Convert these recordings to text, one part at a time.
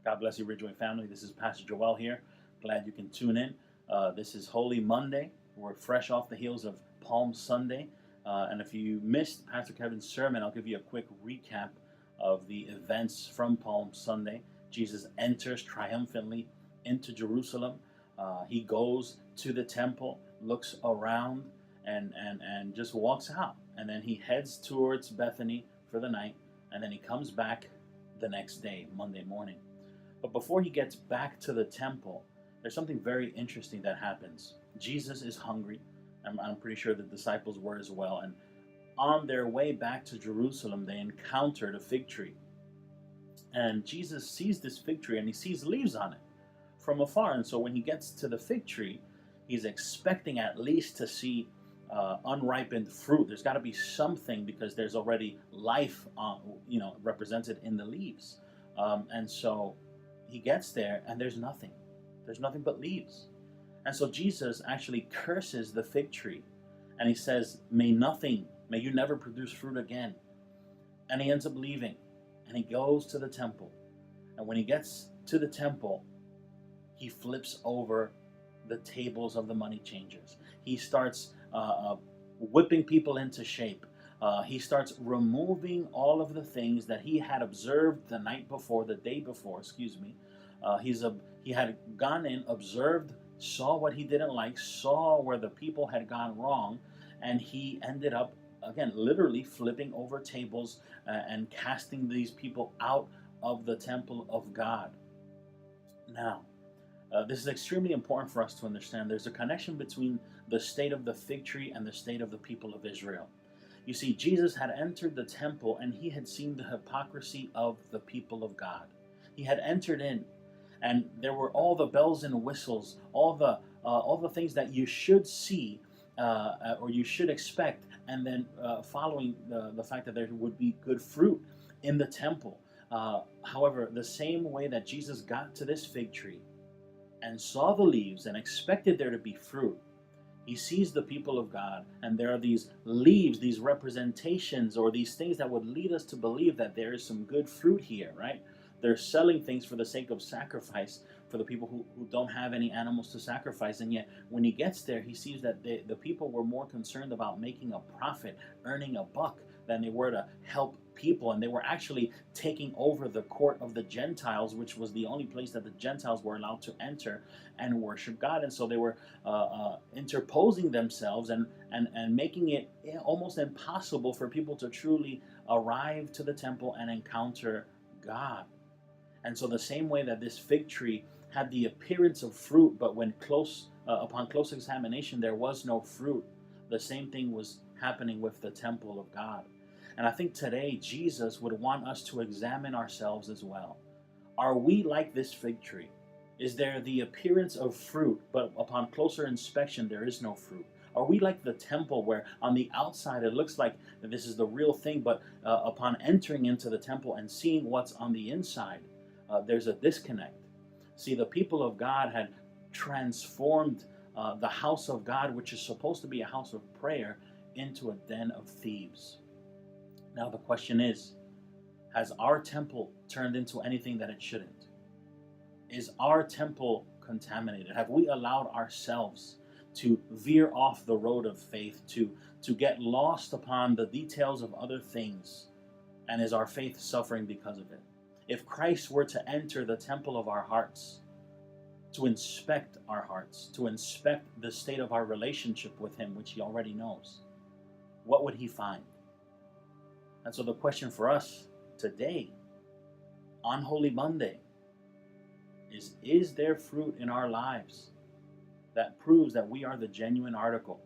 God bless you, Ridgeway family. This is Pastor Joel here. Glad you can tune in. This is Holy Monday. We're fresh off the heels of Palm Sunday. And if you missed Pastor Kevin's sermon, I'll give you a quick recap of the events from Palm Sunday. Jesus enters triumphantly into Jerusalem. He goes to the temple, looks around, and just walks out. And then he heads towards Bethany for the night. And then he comes back the next day, Monday morning. But before he gets back to the temple, there's something very interesting that happens. Jesus is hungry. I'm pretty sure the disciples were as well. And on their way back to Jerusalem, they encountered a fig tree. And Jesus sees this fig tree and he sees leaves on it from afar. And so when he gets to the fig tree, he's expecting at least to see unripened fruit. There's got to be something because there's already life, represented in the leaves. And so he gets there and there's nothing. There's nothing but leaves. And so Jesus actually curses the fig tree and he says, may you never produce fruit again. And he ends up leaving and he goes to the temple. And when he gets to the temple, he flips over the tables of the money changers. He starts whipping people into shape. He starts removing all of the things that he had observed the day before. He had gone in, observed, saw what he didn't like, saw where the people had gone wrong, and he ended up, again, literally flipping over tables and casting these people out of the temple of God. Now, this is extremely important for us to understand. There's a connection between the state of the fig tree and the state of the people of Israel. You see, Jesus had entered the temple and he had seen the hypocrisy of the people of God. He had entered in, and there were all the bells and whistles, all the things that you should see or you should expect, and then following the fact that there would be good fruit in the temple. However, the same way that Jesus got to this fig tree and saw the leaves and expected there to be fruit, he sees the people of God, and there are these leaves, these representations, or these things that would lead us to believe that there is some good fruit here, right? They're selling things for the sake of sacrifice for the people who don't have any animals to sacrifice. And yet, when he gets there, he sees that the people were more concerned about making a profit, earning a buck, than they were to help people. And they were actually taking over the court of the Gentiles, which was the only place that the Gentiles were allowed to enter and worship God. And so they were interposing themselves and making it almost impossible for people to truly arrive to the temple and encounter God. And so the same way that this fig tree had the appearance of fruit, but when upon close examination there was no fruit, the same thing was happening with the temple of God. And I think today Jesus would want us to examine ourselves as well. Are we like this fig tree? Is there the appearance of fruit, but upon closer inspection there is no fruit? Are we like the temple where on the outside it looks like this is the real thing, but upon entering into the temple and seeing what's on the inside, there's a disconnect? See, the people of God had transformed the house of God, which is supposed to be a house of prayer, into a den of thieves. Now the question is, has our temple turned into anything that it shouldn't? Is our temple contaminated? Have we allowed ourselves to veer off the road of faith, to get lost upon the details of other things? And is our faith suffering because of it? If Christ were to enter the temple of our hearts, to inspect our hearts, to inspect the state of our relationship with him, which he already knows, what would he find? And so the question for us today, on Holy Monday, is there fruit in our lives that proves that we are the genuine article,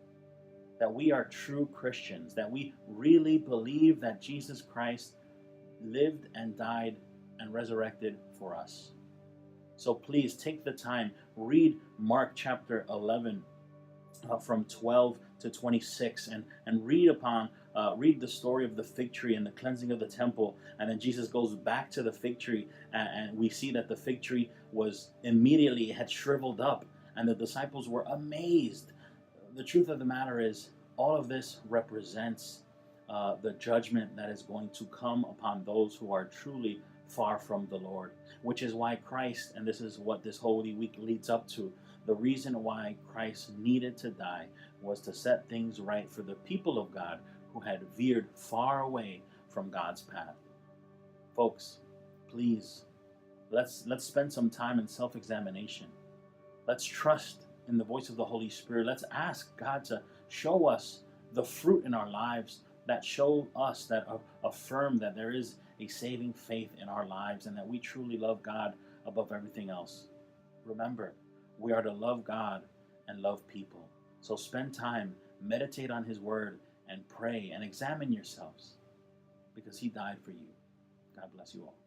that we are true Christians, that we really believe that Jesus Christ lived and died and resurrected for us? So please take the time, read Mark chapter 11 from 12 to 26 and read the story of the fig tree and the cleansing of the temple. And then Jesus goes back to the fig tree and we see that the fig tree it had shriveled up, and the disciples were amazed. The truth of the matter is, all of this represents the judgment that is going to come upon those who are truly far from the Lord, which is why Christ, and this is what this Holy Week leads up to, the reason why Christ needed to die was to set things right for the people of God who had veered far away from God's path. Folks, please, let's spend some time in self-examination. Let's trust in the voice of the Holy Spirit. Let's ask God to show us the fruit in our lives that show us, that affirm that there is a saving faith in our lives and that we truly love God above everything else. Remember, we are to love God and love people. So spend time, meditate on His Word, and pray and examine yourselves because He died for you. God bless you all.